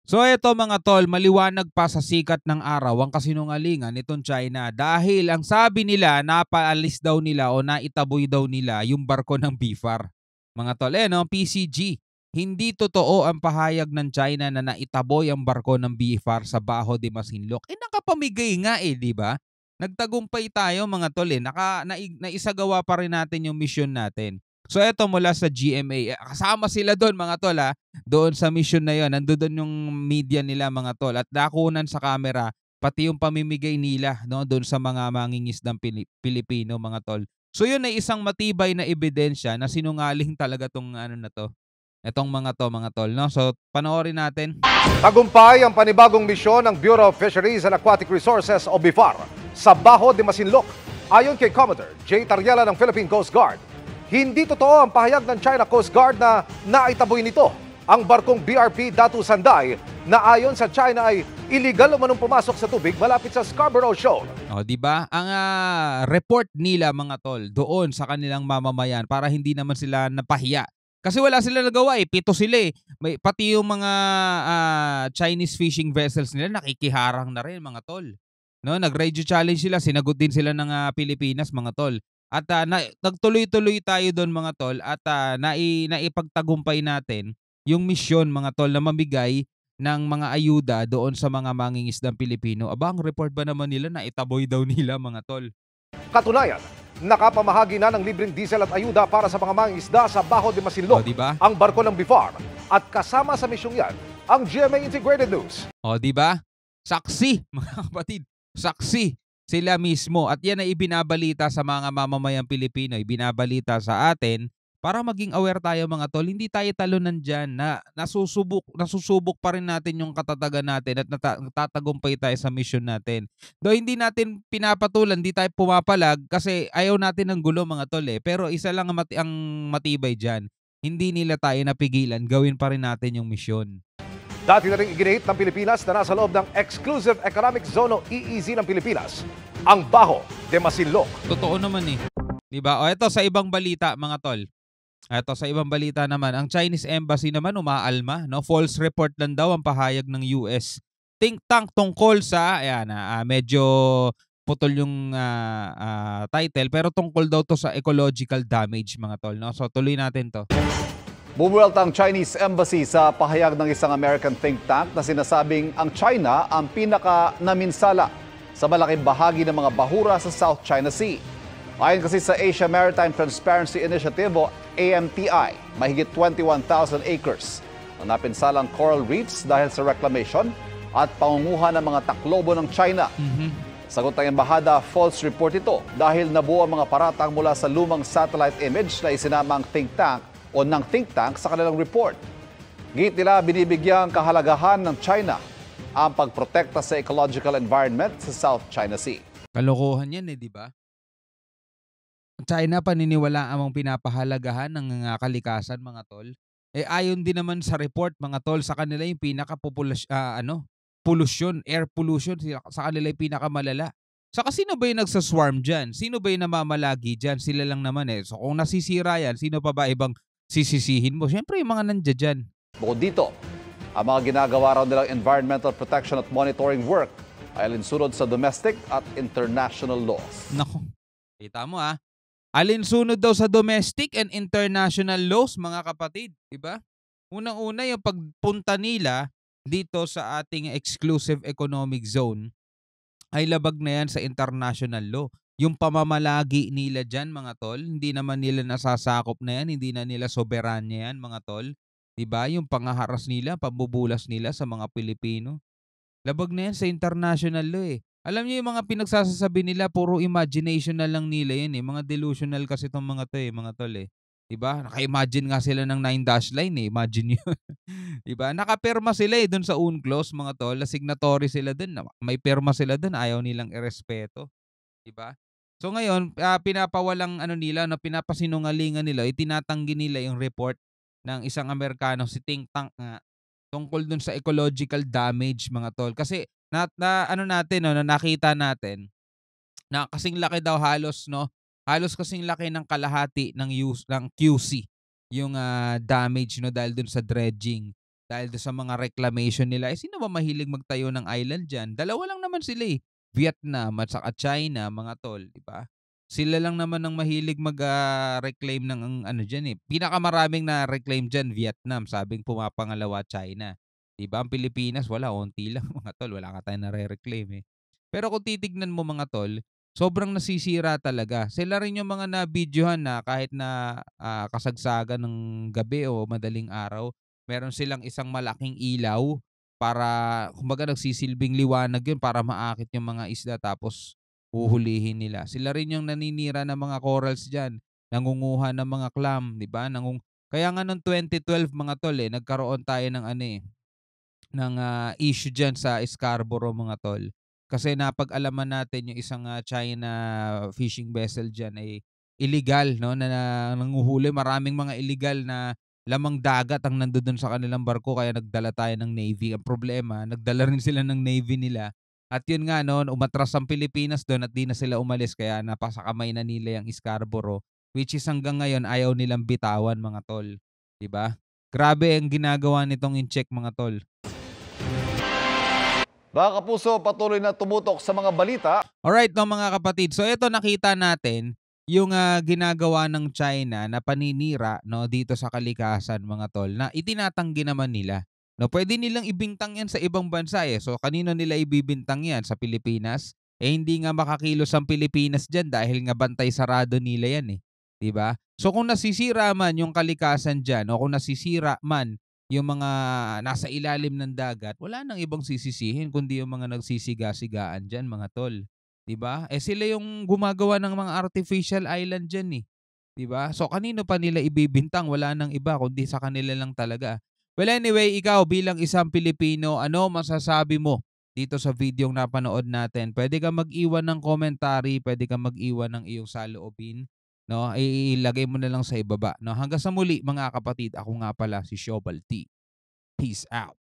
So eto mga tol, maliwanag pa sa sikat ng araw ang kasinungalingan nitong China dahil ang sabi nila napaalis daw nila o naitaboy daw nila yung barko ng BIFAR. Mga tol, no, PCG. Hindi totoo ang pahayag ng China na naitaboy ang barko ng BIFAR sa Baho de Masinloc. Nakapamigay nga di ba? Nagtagumpay tayo mga tol naisagawa pa rin natin yung mission natin. So eto mula sa GMA, kasama sila doon mga tol doon sa mission na yon, nandoon yung media nila mga tol at nakunan sa camera pati yung pamimigay nila no doon sa mga mangingisdang Pilipino mga tol. So yun ay isang matibay na ebidensya na sinungaling talaga tong ano na to. Etong mga to mga tol no. So panoorin natin. Tagumpay ang panibagong misyon ng Bureau of Fisheries and Aquatic Resources o BIFAR sa Baho de Masinloc. Ayon kay Commodore J. Tariela ng Philippine Coast Guard, hindi totoo ang pahayag ng China Coast Guard na naitaboy nito ang barkong BRP Datu Sanday na ayon sa China ay illegal umanong pumasok sa tubig malapit sa Scarborough Shoal. O, di ba? Ang report nila mga tol doon sa kanilang mamamayan para hindi naman sila napahiya. Kasi wala sila nagawa 7 sila May, pati yung mga Chinese fishing vessels nila nakikiharang na rin mga tol. No, nag-radio challenge sila, sinagot din sila ng Pilipinas mga tol. At nagtuloy-tuloy tayo doon mga tol at naipagtagumpay natin yung misyon mga tol na mamigay ng mga ayuda doon sa mga mangingisdang Pilipino. Aba, ang report ba naman nila na itaboy daw nila mga tol? Katunayan, nakapamahagi na ng libreng diesel at ayuda para sa mga mangingisda sa Baho de Masinloc diba? ang barko ng BIFAR at kasama sa misyong yan ang GMA Integrated News. Di ba? Saksi, mga kapatid. Saksi sila mismo at yan ay ibinabalita sa mga mamamayang Pilipino, ibinabalita sa atin para maging aware tayo mga tol. Hindi tayo talunan dyan na nasusubok pa rin natin yung katatagan natin at natatagumpay tayo sa mission natin. Though hindi natin pinapatulan, hindi tayo pumapalag kasi ayaw natin ng gulo mga tol Pero isa lang ang matibay dyan. Hindi nila tayo napigilan, gawin pa rin natin yung mission. Dati na rin iginihit ng Pilipinas na nasa loob ng Exclusive Economic Zone o EEZ ng Pilipinas, ang Baho de Masinloc. Totoo naman Diba? O ito sa ibang balita mga tol. Ito sa ibang balita naman, ang Chinese Embassy naman umaalma. No? False report lang daw ang pahayag ng US think tank tungkol sa, medyo putol yung title, pero tungkol daw to sa ecological damage mga tol. No? So tuloy natin to. Bumuwelta ang Chinese Embassy sa pahayag ng isang American think tank na sinasabing ang China ang pinaka-naminsala sa malaking bahagi ng mga bahura sa South China Sea. Ayon kasi sa Asia Maritime Transparency Initiative o AMTI, mahigit 21,000 acres ang napinsalang coral reefs dahil sa reclamation at pangunguha ng mga taklobo ng China. Sagot ng embahada, false report ito dahil nabuo ang mga paratang mula sa lumang satellite image na isinama ang think tank o ng think tank sa kanilang report. Git nila binibigyang kahalagahan ng China ang pagprotekta sa ecological environment sa South China Sea. Kalokohan yan di ba? China paniniwala amang pinapahalagahan ng kalikasan mga tol. Ayon din naman sa report mga tol, sa kanila yung pollution, air pollution sa kanila yung pinakamalala. Saka sino ba yung nagsaswarm dyan? Sino ba yung namamalagi dyan? Sila lang naman So kung nasisira yan, sino pa ba ibang sisisihin mo? Siyempre yung mga nandiyan dyan. Bukod dito, ang mga ginagawa raw nilang environmental protection at monitoring work ay alinsunod sa domestic at international laws. Nako, kita mo alinsunod daw sa domestic and international laws mga kapatid, diba? Unang-una yung pagpunta nila dito sa ating exclusive economic zone ay labag na yan sa international law. Yung pamamalagi nila dyan mga tol, hindi naman nila nasasakop na yan, hindi na nila soberanya yan mga tol. Diba? Yung pangaharas nila, pambubulas nila sa mga Pilipino. Labag na yan sa international law Alam niyo yung mga pinagsasabi nila, puro imagination na lang nila yan Mga delusional kasi itong mga to mga tol Diba? Naka-imagine nga sila ng 9-dash line Imagine yun. Diba? Nakapirma sila doon sa UNCLOS mga tol. Signatory sila doon. May pirma sila doon. Ayaw nilang irespeto. Diba? So ngayon, pinapawalang nila, pinapasinungalingan nila, itinatanggi nila yung report ng isang Amerikano, si think tank nga, tungkol dun sa ecological damage mga tol. Kasi nakita natin na kasing laki daw halos kasing laki ng kalahati ng QC yung damage dahil dun sa dredging. Dahil doon sa mga reclamation nila, sino ba mahilig magtayo ng island diyan? Dalawa lang naman sila, eh, Vietnam at saka China, mga tol, 'di ba? Sila lang naman ang mahilig reclaim ng ano diyan, eh. Pinakamaraming na-reclaim diyan Vietnam, sabing pumapangalawa China, 'di ba? Ang Pilipinas wala, onti lang mga tol, wala nga tayong nare-reclaim, eh. Pero kung titignan mo mga tol, sobrang nasisira talaga. Sila rin yung mga na-videohan na kahit na, kasagsagan ng gabi o madaling araw, meron silang isang malaking ilaw para kumbaga nagsisilbing liwanag yun para maakit yung mga isda tapos huhulihin nila. Sila rin yung naninira ng mga corals diyan, nangunguha ng mga clam, 'di ba? Kaya nga noong 2012 mga tol, nagkaroon tayo ng ano, issue diyan sa Scarborough mga tol. Kasi napag-alaman natin yung isang, China fishing vessel diyan ay illegal 'no, na nanghuhuli. Maraming mga illegal na lamang dagat ang nandodo'n sa kanilang barko kaya nagdala tayo ng Navy. Ang problema, nagdala rin sila ng Navy nila at yun nga 'no, umatras ang Pilipinas do'n at 'di na sila umalis kaya napasakamay na nila yang Scarborough, which is hanggang ngayon ayaw nilang bitawan mga tol, 'di ba? Grabe ang ginagawa nitong Incheck mga tol. Mga kapuso, patuloy na tumutok sa mga balita. Alright 'no mga kapatid, so ito nakita natin yung, ginagawa ng China na paninira 'no dito sa kalikasan mga tol na itinatanggi naman nila 'no. Puwede nilang ibintang 'yan sa ibang bansa, eh. So kanino nila ibibintang 'yan, sa Pilipinas? Eh, hindi nga makakilos ang Pilipinas diyan dahil nga bantay sarado nila 'yan, eh, 'di ba? So kung nasisira man yung kalikasan diyan o kung nasisira man yung mga nasa ilalim ng dagat, wala nang ibang sisisihin kundi yung mga nagsisiga-sigaan diyan mga tol, 'di ba? Eh, sila yung gumagawa ng mga artificial island diyan, eh, 'di ba? So kanino pa nila ibibintang? Wala nang iba kundi sa kanila lang talaga. Well, anyway, ikaw bilang isang Pilipino, ano masasabi mo dito sa videong napanood natin? Puwede kang mag-iwan ng commentary, puwede kang mag-iwan ng iyong saloobin, 'no? Ilagay mo na lang sa ibaba, 'no? Hanggang sa muli mga kapatid, ako nga pala si Shobal T. Peace out.